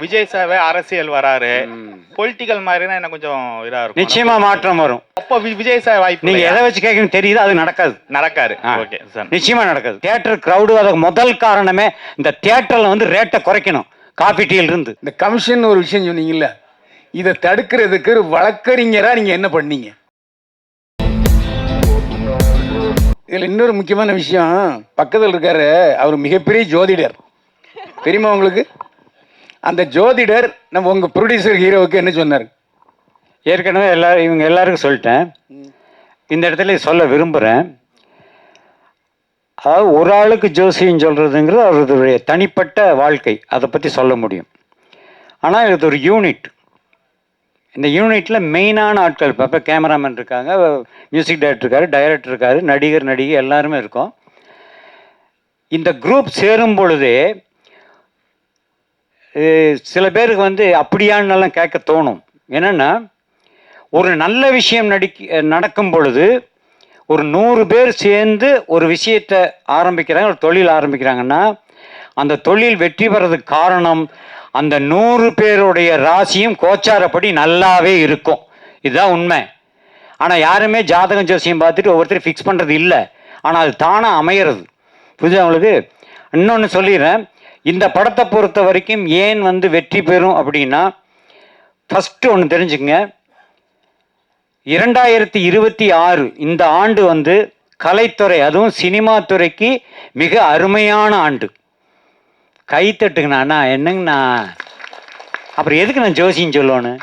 விஜய் சாவே அரசியல் வராரு, பொலிட்டிக்கல் மாதிரினா என்ன கொஞ்சம் இதா இருக்கும். நிச்சயமா மாற்றம் வரும். அப்போ விஜய் சார் வாய்ப்பு. நீங்க எதை வச்சு கேட்கணும் தெரியுது, அது நடக்காது. ஓகே சார், நிச்சயமா நடக்காது. தியேட்டர் கிரௌடு அதுக்கு முதல் காரணமே இந்த தியேட்டர்ல வந்து ரேட்டை குறைக்கணும். காபி டீல இருந்து இந்த கமிஷன் ஒரு விஷயம் சொன்னீங்கல்ல, இதை தடுக்கிறதுக்கு வழக்கறிஞரா நீங்க என்ன பண்ணீங்க? இதில் இன்னொரு முக்கியமான விஷயம், பக்கத்தில் இருக்காரு அவர் மிகப்பெரிய ஜோதிடர், தெரியுமா உங்களுக்கு? அந்த ஜோதிடர் நம்ம உங்க ப்ரொடியூசர் ஹீரோவுக்கு என்ன சொன்னார்? ஏற்கனவே இவங்க எல்லாருக்கும் சொல்லிட்டேன். இந்த இடத்துல சொல்ல விரும்புகிறேன். அதாவது ஒரு ஆளுக்கு ஜோசியம் சொல்கிறதுங்கிறது அவருடைய தனிப்பட்ட வாழ்க்கை, அதை பற்றி சொல்ல முடியும். ஆனால் இது ஒரு யூனிட். இந்த யூனிட்டில் மெயினான ஆட்கள், இப்போ கேமராமேன் இருக்காங்க, மியூசிக் டைரக்டர் இருக்காரு, டைரக்டர் இருக்காரு, நடிகை எல்லாருமே இருக்கோம். இந்த குரூப் சேரும் பொழுதே சில பேருக்கு வந்து அப்படியானெல்லாம் கேட்க தோணும். என்னென்னா, ஒரு நல்ல விஷயம் நடக்கும் பொழுது ஒரு 100 பேர் சேர்ந்து ஒரு விஷயத்தை ஆரம்பிக்கிறாங்க, ஒரு தொழில் ஆரம்பிக்கிறாங்கன்னா அந்த தொழில் வெற்றி பெறதுக்கு காரணம் அந்த 100 பேருடைய ராசியும் கோச்சாரப்படி நல்லாவே இருக்கும். இதுதான் உண்மை. ஆனால் யாருமே ஜாதகம் ஜோசியம் பார்த்துட்டு ஒவ்வொருத்தரும் ஃபிக்ஸ் பண்ணுறது இல்லை. ஆனால் அது தானாக அமையிறது. புரியுது அவங்களுக்கு? இன்னொன்று சொல்லிடுறேன். இந்த படத்தை பொறுத்த வரைக்கும் ஏன் வந்து வெற்றி பெறும் அப்படின்னா, ஃபஸ்ட்டு ஒன்று தெரிஞ்சுக்கங்க, 2026 இந்த ஆண்டு வந்து கலைத்துறை, அதுவும் சினிமா துறைக்கு மிக அருமையான ஆண்டு. கைத்தட்டுங்கண்ணா. என்னங்கண்ணா, அப்புறம் எதுக்கு நான் ஜோசியம் சொல்லணும்?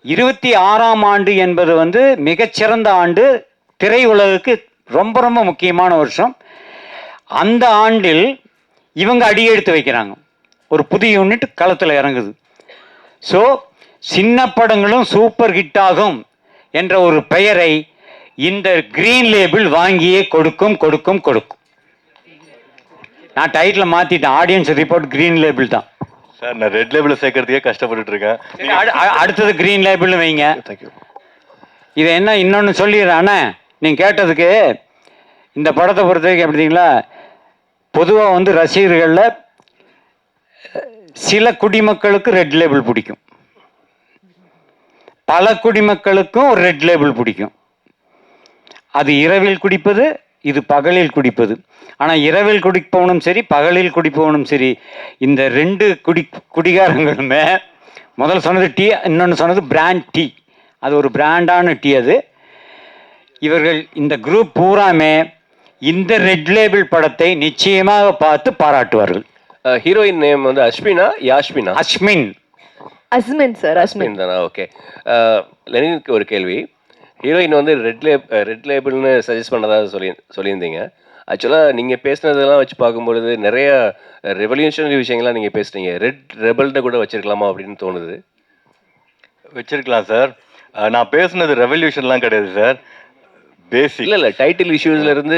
26ஆம் ஆண்டு என்பது வந்து மிகச்சிறந்த ஆண்டு, திரையுலகுக்கு ரொம்ப ரொம்ப முக்கியமான வருஷம். அந்த ஆண்டில் இவங்க அடியெடுத்து வைக்கிறாங்க, ஒரு புதிய யூனிட் களத்தில் இறங்குது. ஸோ சின்ன படங்களும் சூப்பர் ஹிட் ஆகும் என்ற ஒரு பெயரை இந்த கிரீன் லேபிள் வாங்கியே கொடுக்கும். நான் டைட்டில் மாற்றிட்டேன், ஆடியன்ஸ் ரிப்போர்ட் கிரீன் லேபிள் தான் சார். நான் ரெட் லேபிள் சேர்க்கறதுக்கே கஷ்டப்பட்டுட்டு இருக்கேன். அடுத்தது கிரீன் லேபிள் வைங்க. இதை என்ன இன்னொன்று சொல்லிடுறேன் அண்ணா, நீங்கள் கேட்டதுக்கு. இந்த படத்தை பொறுத்த வரைக்கும் எப்படிங்களா, பொதுவாக வந்து ரசிகர்களில் சில குடிமக்களுக்கு ரெட் லேபிள் பிடிக்கும், பல குடிமக்களுக்கும் ஒரு ரெட் லேபிள் பிடிக்கும். அது இரவில் குடிப்பது, இது பகலில் குடிப்பது. ஆனால் இரவில் குடிப்பவனும் சரி, பகலில் குடிப்பவனும் சரி, இந்த 2 குடிகாரங்களுமே, முதல்ல சொன்னது டீ, இன்னொன்று சொன்னது பிராண்ட் டீ. அது ஒரு பிராண்டான டீ. அது இவர்கள் இந்த குரூப் பூராமே இந்த ரெட் லேபிள் படத்தை நிச்சயமாக பார்த்து பாராட்டுவார்கள். ஹீரோயின் நேம் வந்து அஸ்மினா, யாஸ்மினா? அஸ்மின் சார். அஸ்மின் தானா? ஓகே. லெனினுக்கு ஒரு கேள்வி. ஹீரோயின் வந்து ரெட் லேபிள்னு சஜஸ்ட் பண்ணதாக சொல்லியிருந்தீங்க. ஆக்சுவலாக நீங்கள் பேசுனதெல்லாம் வச்சு பார்க்கும்பொழுது நிறைய ரெவல்யூஷனரி விஷயங்கள்லாம் நீங்கள் பேசுனீங்க. ரெட் ரெபல்னு கூட வச்சிருக்கலாமா அப்படின்னு தோணுது. வச்சிருக்கலாம் சார். நான் பேசுனது ரெவல்யூஷன்லாம் கிடையாது சார். பேசிக் இல்லை டைட்டில் இஷ்யூஸ்ல இருந்து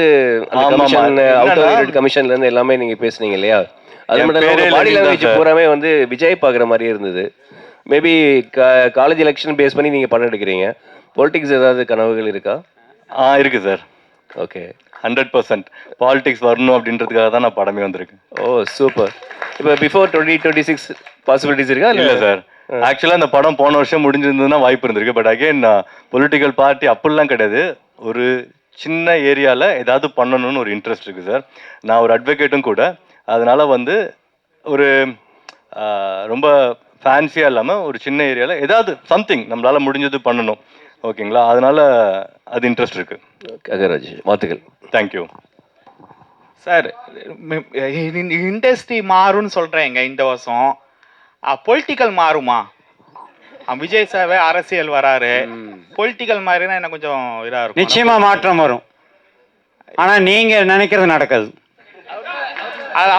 கமிஷன்ல இருந்து எல்லாமே நீங்க பேசுனீங்க இல்லையா? அது மட்டும் பாடி லாங்குவேஜ் பூராமே வந்து விஜய் பார்க்குற மாதிரியே இருந்தது. மேபி காலேஜ் எலெக்ஷன் பேஸ் பண்ணி நீங்க படம் எடுக்கிறீங்க. பொலிட்டிக்ஸ் ஏதாவது கனவுகள் இருக்கா? இருக்கு சார். ஓகே. 100% பாலிடிக்ஸ் வரணும் அப்படின்றதுக்காக தான் நான் படமே வந்திருக்கேன். ஓ சூப்பர். இப்போ பிஃபோர் 2026 பாசிபிலிட்டிஸ் இருக்கா? இல்லை சார். ஆக்சுவலாக இந்த படம் போன வருஷம் முடிஞ்சிருந்ததுன்னா வாய்ப்பு இருந்திருக்கு. பட் அகைன் பொலிட்டிக்கல் பார்ட்டி அப்படிலாம் கிடையாது. ஒரு சின்ன ஏரியாவில் ஏதாவது பண்ணணும்னு ஒரு இன்ட்ரெஸ்ட் இருக்குது சார். நான் ஒரு அட்வொகேட்டும் கூட. அதனால் வந்து ஒரு ரொம்ப ஃபேன்சியாக இல்லாமல் ஒரு சின்ன ஏரியாவில் ஏதாவது சம்திங் நம்மளால் முடிஞ்சது பண்ணணும். ஓகேங்களா? அதனால் அது இன்ட்ரெஸ்ட் இருக்குது. அகராஜ் வாழ்த்துக்கள். Thank you sir. இண்டஸ்ட்ரி மாறும்னு சொல்கிறேங்க இந்த வருஷம். பொலிட்டிக்கல் மாறுமா? விஜய் சாவே அரசியல் வராரு, பொலிட்டிக்கல் மாதிரினா என்ன கொஞ்சம் இதாக இருக்கும். நிச்சயமா மாற்றம் வரும். ஆனால் நீங்கள் நினைக்கிறது நடக்காது.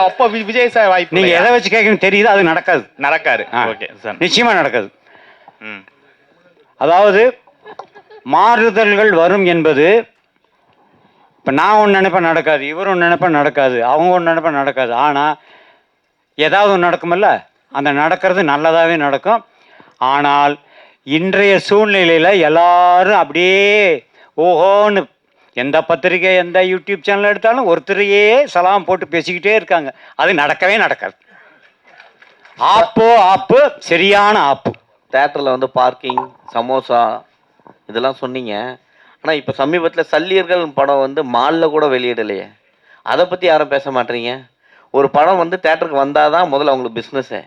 அப்போ விஜய் சார் வாய்ப்பு. நீங்கள் எதை வச்சு கேட்கணும் தெரியுது, அது நடக்காது. Okay sir. நிச்சயமா நடக்காது. அதாவது மாறுதல்கள் வரும் என்பது, இப்போ நான் ஒன்று நினைப்பேன் நடக்காது, இவர் ஒன்று நினைப்பேன் நடக்காது, அவங்க ஒன்று நினைப்பேன் நடக்காது. ஆனால் ஏதாவது ஒன்று நடக்குமில்ல, அந்த நடக்கிறது நல்லதாகவே நடக்கும். ஆனால் இன்றைய சூழ்நிலையில் எல்லாரும் அப்படியே ஓஹோன்னு எந்த பத்திரிகை எந்த யூடியூப் சேனல் எடுத்தாலும் ஒருத்தரையே சலாம் போட்டு பேசிக்கிட்டே இருக்காங்க. அது நடக்கவே நடக்காது. ஆப்பு சரியான ஆப்பு. தேட்டரில் வந்து பார்க்கிங், சமோசா இதெல்லாம் சொன்னீங்க. ஆனால் இப்போ சமீபத்தில் சல்லியர்கள் படம் வந்து மாலில் கூட வெளியிடலையே, அதை பற்றி யாரும் பேச மாட்டீங்க. ஒரு படம் வந்து தேட்டருக்கு வந்தால் தான் முதல்ல அவங்களுக்கு பிஸ்னஸ்ஸே.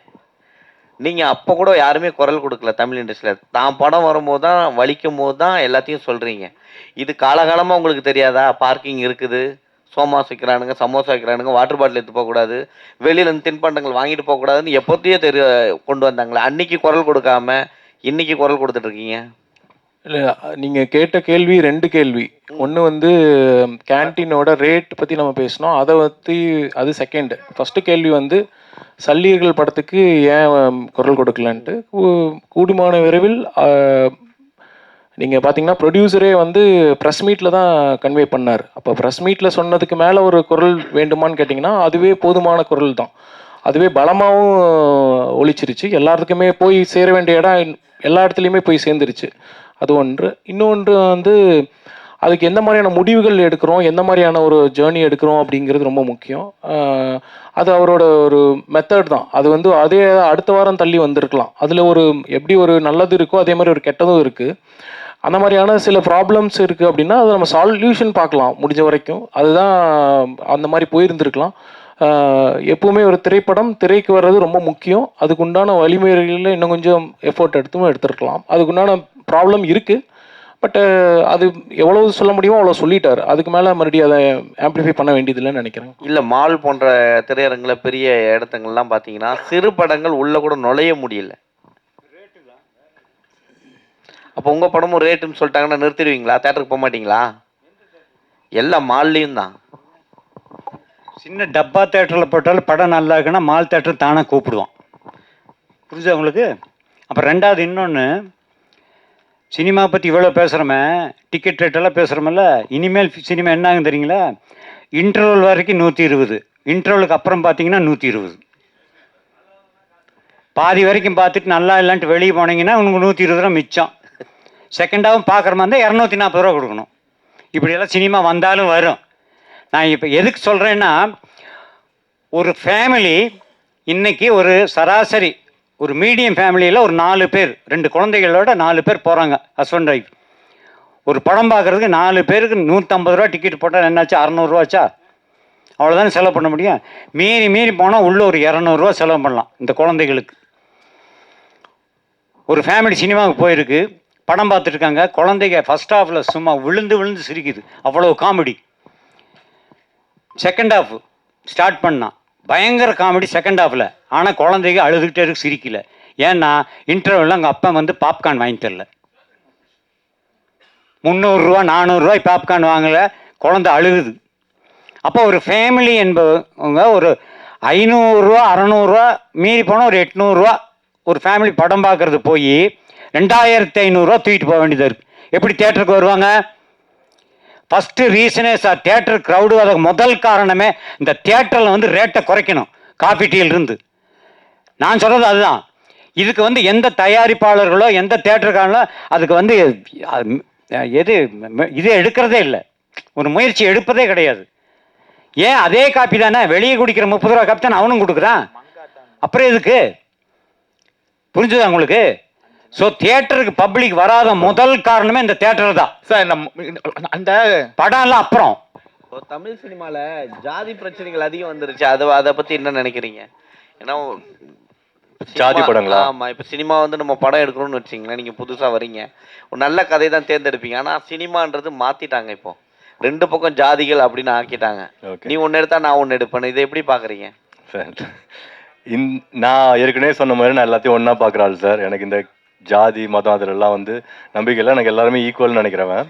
நீங்கள் அப்போ கூட யாருமே குரல் கொடுக்கல தமிழ் இண்டஸ்ட்ரியில். தான் படம் வரும்போது தான், வலிக்கும் போது தான் எல்லாத்தையும் சொல்கிறீங்க. இது காலகாலமாக உங்களுக்கு தெரியாதா? பார்க்கிங் இருக்குது, சோமாஸ் வைக்கிறானுங்க, சமோசா வைக்கிறானுங்க, வாட்டர் பாட்டில் எடுத்து போகக்கூடாது, வெளியிலேருந்து தின்பண்டங்கள் வாங்கிட்டு போகக்கூடாதுன்னு எப்போத்தையே கொண்டு வந்தாங்களே. அன்னைக்கு குரல் கொடுக்காம இன்னைக்கு குரல் கொடுத்துட்ருக்கீங்க. இல்லை, நீங்கள் கேட்ட கேள்வி 2 கேள்வி. ஒன்று வந்து கேன்டீனோட ரேட் பற்றி நம்ம பேசினோம், அதை பற்றி அது செகண்ட். ஃபஸ்ட்டு கேள்வி வந்து சல்லியர்கள் படத்துக்கு ஏன் குரல் கொடுக்கலன்ட்டு. கூடுமான விரைவில் நீங்கள் பார்த்தீங்கன்னா ப்ரொடியூசரே வந்து ப்ரெஸ் மீட்டில் தான் கன்வே பண்ணார். அப்போ ப்ரெஸ் மீட்டில் சொன்னதுக்கு மேலே ஒரு குரல் வேண்டுமான்னு கேட்டிங்கன்னா அதுவே போதுமான குரல் தான். அதுவே பலமாகவும் ஒழிச்சிருச்சு. எல்லாத்துக்குமே போய் சேர வேண்டிய இடம் எல்லா இடத்துலையுமே போய் சேர்ந்துருச்சு. அது ஒன்று. இன்னொன்று வந்து அதுக்கு எந்த மாதிரியான முடிவுகள் எடுக்கிறோம், எந்த மாதிரியான ஒரு ஜேர்னி எடுக்கிறோம் அப்படிங்கிறது ரொம்ப முக்கியம். அது அவரோட ஒரு மெத்தட் தான். அது வந்து அதே அடுத்த வாரம் தள்ளி வந்திருக்கலாம். அதில் ஒரு எப்படி ஒரு நல்லது இருக்கோ அதே மாதிரி ஒரு கெட்டதும் இருக்குது. அந்த மாதிரியான சில ப்ராப்ளம்ஸ் இருக்குது அப்படின்னா அதை நம்ம சால்யூஷன் பார்க்கலாம் முடிஞ்ச வரைக்கும். அதுதான் அந்த மாதிரி போயிருந்துருக்கலாம். எப்பவுமே ஒரு திரைப்படம் திரைக்கு வர்றது ரொம்ப முக்கியம். அதுக்குண்டான வழிமுறைகளில் இன்னும் கொஞ்சம் எஃபோர்ட் எடுத்துருக்கலாம். அதுக்குண்டான ப்ராப்ளம் இருக்குது. பட் அது எவ்வளவு சொல்ல முடியுமோ அவ்வளோ சொல்லிட்டார். அதுக்கு மேலே மறுபடியும் அதை ஆம்ப்ளிஃபை பண்ண வேண்டியதில்லைன்னு நினைக்கிறேன். இல்லை, மால் போன்ற திரையரங்கில் பெரிய இடத்துங்கள்லாம் பார்த்தீங்கன்னா சிறு படங்கள் உள்ளே கூட நுழைய முடியல. அப்போ உங்கள் படமும் ரேட்டுன்னு சொல்லிட்டாங்கன்னா நிறுத்திடுவீங்களா? தேட்டருக்கு போக மாட்டீங்களா? எல்லா மால்லையும் தான். சின்ன டப்பா தேட்டரில் போட்டாலும் படம் நல்லா இருக்குன்னா மால் தேட்டர் தானே கூப்பிடுவான். புரிஞ்சா உங்களுக்கு? அப்புறம் ரெண்டாவது இன்னொன்று, சினிமா பற்றி இவ்வளோ பேசுகிறோமே, டிக்கெட் ரேட்டெல்லாம் பேசுகிறோமில்ல, இனிமேல் சினிமா என்ன ஆகும் தெரியுங்களா? இன்டர்வல் வரைக்கும் 120, இன்டர்வலுக்கு அப்புறம் பார்த்தீங்கன்னா 120. பாதி வரைக்கும் பார்த்துட்டு நல்லா இல்லைன்ட்டு வெளியே போனீங்கன்னா உங்களுக்கு 120 ரூபா மிச்சம். செகண்டாகவும் பார்க்குற மாதிரி இருந்தால் 240 ரூபா கொடுக்கணும். இப்படியெல்லாம் சினிமா வந்தாலும் வரும். நான் இப்போ எதுக்கு சொல்கிறேன்னா, ஒரு ஃபேமிலி இன்றைக்கி ஒரு சராசரி ஒரு மீடியம் ஃபேமிலியில் ஒரு 4 பேர் 2 குழந்தைகளோட 4 பேர் போகிறாங்க, ஹஸ்பண்ட் ஒய்ஃப். ஒரு படம் பார்க்குறதுக்கு 4 பேருக்கு 150 ரூபா டிக்கெட் போட்டால் என்னாச்சு? 600 ரூபாச்சா? அவ்வளோதானே செலவு பண்ண முடியும். மீறி போனால் உள்ளே ஒரு 200 ரூபா செலவு பண்ணலாம் இந்த குழந்தைகளுக்கு. ஒரு ஃபேமிலி சினிமாவுக்கு போயிருக்கு, படம் பார்த்துட்ருக்காங்க. குழந்தைங்க ஃபஸ்ட் ஹாஃபில் சும்மா விழுந்து சிரிக்குது, அவ்வளோ காமெடி. செகண்ட் ஹாஃப் ஸ்டார்ட் பண்ணால் பயங்கர காமெடி செகண்ட் ஹாஃபில். ஆனால் குழந்தைங்க அழுதுகிட்டே இருக்கு, சிரிக்கல. ஏன்னா இன்டர்வெல்லாம் அங்கே அப்பா வந்து பாப்கார்ன் வாங்கி தரல. 300 ரூபா 400 ரூபாய் பாப்கார்ன் வாங்கலை, குழந்தை அழுகுது. அப்போ ஒரு ஃபேமிலி என்பவங்க ஒரு 500 ரூபா 600 ரூபா மீறி போனால் ஒரு 800 ரூபா ஒரு ஃபேமிலி படம் பார்க்குறது போய் 2500 ரூபா தூக்கிட்டு போக வேண்டியதாக இருக்குது. எப்படி தேட்டருக்கு வருவாங்க? ஃபஸ்ட்டு ரீசனே சார், தேட்டர் க்ரௌடு அதுக்கு முதல் காரணமே இந்த தேட்டரில் வந்து ரேட்டை குறைக்கணும். காஃபி டீலிருந்து நான் சொல்கிறது அதுதான். இதுக்கு வந்து எந்த தயாரிப்பாளர்களோ எந்த தேட்டருக்காரங்களோ அதுக்கு வந்து இது எடுக்கிறதே இல்லை, ஒரு முயற்சி எடுப்பதே கிடையாது. ஏன் அதே காப்பி தானே வெளியே குடிக்கிற 30 ரூபா காப்பி தானே அவனும் கொடுக்குறான். அப்புறம் எதுக்கு? புரிஞ்சுதா உங்களுக்கு? ஸோ தியேட்டருக்கு பப்ளிக் வராத முதல் காரணமே இந்த தியேட்டர் தான் சார். அந்த படம்லாம் அப்புறம் தமிழ் சினிமாவில் ஜாதி பிரச்சனைகள் அதிகம் வந்துருச்சு. அதை பற்றி என்ன நினைக்கிறீங்க? ஏன்னா ஜாதி படங்களா? ஆமாம், இப்போ சினிமா வந்து நம்ம படம் எடுக்கணும்னு வச்சிங்களேன், நீங்கள் புதுசாக வரீங்க, ஒரு நல்ல கதை தான் தேர்ந்தெடுப்பீங்க. ஆனால் சினிமான்றது மாற்றிட்டாங்க. இப்போ 2 பக்கம் ஜாதிகள் அப்படின்னு ஆக்கிட்டாங்க. நீ ஒன்று எடுத்தா நான் ஒன்று எடுப்பேன். இதை எப்படி பார்க்குறீங்க சார்? நான் ஏற்கனவே சொன்ன மாதிரி நான் எல்லாத்தையும் ஒன்றா பார்க்குறாள் சார். எனக்கு இந்த ஜாதி மதம் அதிலெல்லாம் வந்து நம்பிக்கை இல்லை. எனக்கு எல்லாருமே ஈக்குவல்னு நினைக்கிறவன்.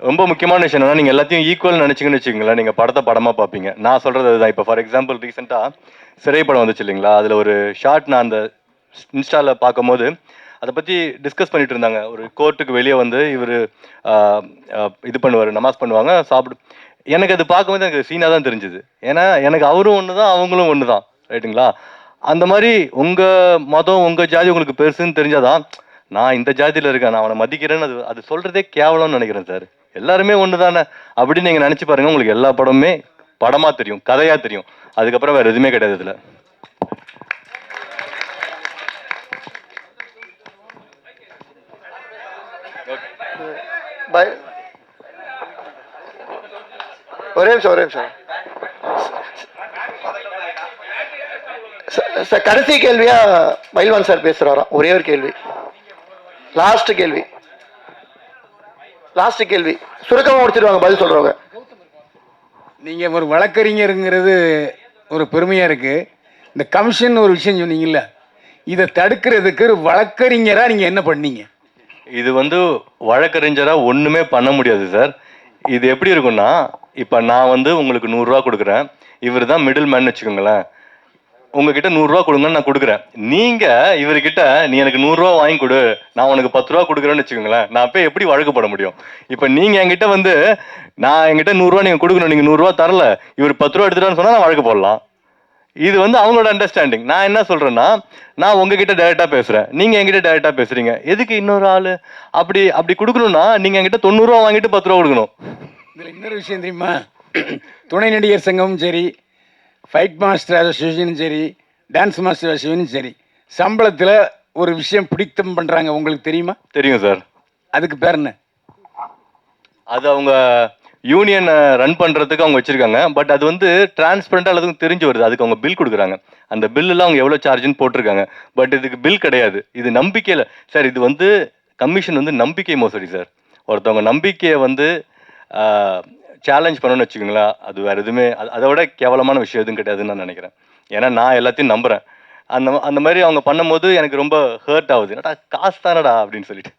ரொம்ப முக்கியமான விஷயம் என்னன்னா, நீங்கள் எல்லாத்தையும் ஈக்குவல் நினச்சிங்கன்னு வச்சுக்கோங்களேன், நீங்கள் படத்தை படமாக பார்ப்பீங்க. நான் சொல்கிறது அதுதான். இப்போ ஃபார் எக்ஸாம்பிள் ரீசெண்டாக சிறை படம் வந்துச்சு இல்லைங்களா? அதில் ஒரு ஷார்ட் நான் அந்த இன்ஸ்டாவில் பார்க்கும்போது அதை பற்றி டிஸ்கஸ் பண்ணிட்டு இருந்தாங்க. ஒரு கோர்ட்டுக்கு வெளியே வந்து இவர் இது பண்ணுவார், நமாஸ் பண்ணுவாங்க, சாப்பிடு. எனக்கு அது பார்க்கும்போது எனக்கு சீனாக தான் தெரிஞ்சுது. ஏன்னா எனக்கு அவரும் ஒன்று தான், அவங்களும் ஒன்று தான், ரைட்டுங்களா? அந்த மாதிரி உங்கள் மதம் உங்கள் ஜாதி உங்களுக்கு பெருசுன்னு தெரிஞ்சாதான் நான் இந்த ஜாதியில் இருக்கேன், நான் அவனை மதிக்கிறேன்னு அது சொல்கிறதே கேவலம்னு நினைக்கிறேன் சார். எல்லாருமே ஒன்று தானே அப்படின்னு நீங்கள் நினச்சி பாருங்கள். உங்களுக்கு எல்லா படமுமே படமாக தெரியும், கதையாக தெரியும். அதுக்கப்புறம் வேறு எதுவுமே கிடையாது இதில். ஒரே நிமிஷம் சார், கடைசி கேள்வியா பைல்வான் சார் பேசுறாராம். ஒரே ஒரு கேள்வி, லாஸ்ட் கேள்வி சுருக்கமாக முடிச்சிருவாங்க பதில் சொல்றவங்க. நீங்கள் ஒரு வழக்கறிஞருங்கிறது ஒரு பெருமையாக இருக்குது. இந்த கமிஷன் ஒரு விஷயம் சொன்னீங்கல்ல, இதை தடுக்கிறதுக்கு ஒரு வழக்கறிஞராக நீங்கள் என்ன பண்ணீங்க? இது வந்து வழக்கறிஞராக ஒன்றுமே பண்ண முடியாது சார். இது எப்படி இருக்குன்னா, இப்போ நான் வந்து உங்களுக்கு 100 ரூபா கொடுக்குறேன், இவர் தான் மிடில் மேன் வச்சுக்கோங்களேன். உங்ககிட்ட 100 ரூபா கொடுங்கன்னு நான் கொடுக்குறேன். நீங்கள் இவர்கிட்ட நீ எனக்கு 100 ரூபா வாங்கி கொடு, நான் உனக்கு 10 ரூபா கொடுக்குறேன்னு வச்சுக்கோங்களேன். நான் போய் எப்படி வழக்கு போட முடியும்? இப்போ நீங்கள் என்கிட்ட வந்து என்கிட்ட 100 ரூபா நீங்கள் கொடுக்கணும், நீங்கள் 100 ரூபா தரல, இவர் 10 ரூபா எடுத்துட்டான்னு சொன்னால் நான் வழக்கு போடலாம். இது வந்து அவங்களோட அண்டர்ஸ்டாண்டிங். நான் என்ன சொல்கிறேன்னா, நான் உங்ககிட்ட டைரெக்டாக பேசுகிறேன், நீங்கள் என்கிட்ட டைரெக்டாக பேசுகிறீங்க. எதுக்கு இன்னொரு ஆள் அப்படி கொடுக்கணும்னா நீங்கள் என்கிட்ட 90 ரூபா வாங்கிட்டு 10 ரூபா கொடுக்கணும். இதில் இன்னொரு விஷயம் தெரியுமா? துணை நடிகர் சங்கமும் சரி, ஃபைட் மாஸ்டர் அசோசியேஷனும் சரி, டான்ஸ் மாஸ்டர் அசோசியேஷனும் சரி, சம்பளத்தில் ஒரு விஷயம் பிடித்தம் பண்ணுறாங்க. உங்களுக்கு தெரியுமா? தெரியும் சார். அதுக்கு பேர் என்ன? அது அவங்க யூனியனை ரன் பண்ணுறதுக்கு அவங்க வச்சுருக்காங்க. பட் அது வந்து டிரான்ஸ்பரண்ட்டாக எல்லாத்துக்கும் தெரிஞ்சு வருது. அதுக்கு அவங்க பில் கொடுக்குறாங்க. அந்த பில்லுலாம் அவங்க எவ்வளோ சார்ஜுன்னு போட்டிருக்காங்க. பட் இதுக்கு பில் கிடையாது. இது நம்பிக்கையில் சார். இது வந்து கமிஷன் வந்து நம்பிக்கை மோசடி சார். ஒருத்தவங்க நம்பிக்கையை வந்து சேலஞ்ச் பண்ணணும்னு வச்சுக்கோங்களேன், அது வேறு எதுவுமே அதை விட கேவலமான விஷயம் எதுவும் கிடையாதுன்னு நான் நினைக்கிறேன். ஏன்னா நான் எல்லாத்தையும் நம்புகிறேன். அந்த மாதிரி அவங்க பண்ணும்போது எனக்கு ரொம்ப ஹர்ட் ஆகுது. என்னடா காசு தானடா அப்படின்னு சொல்லிட்டு.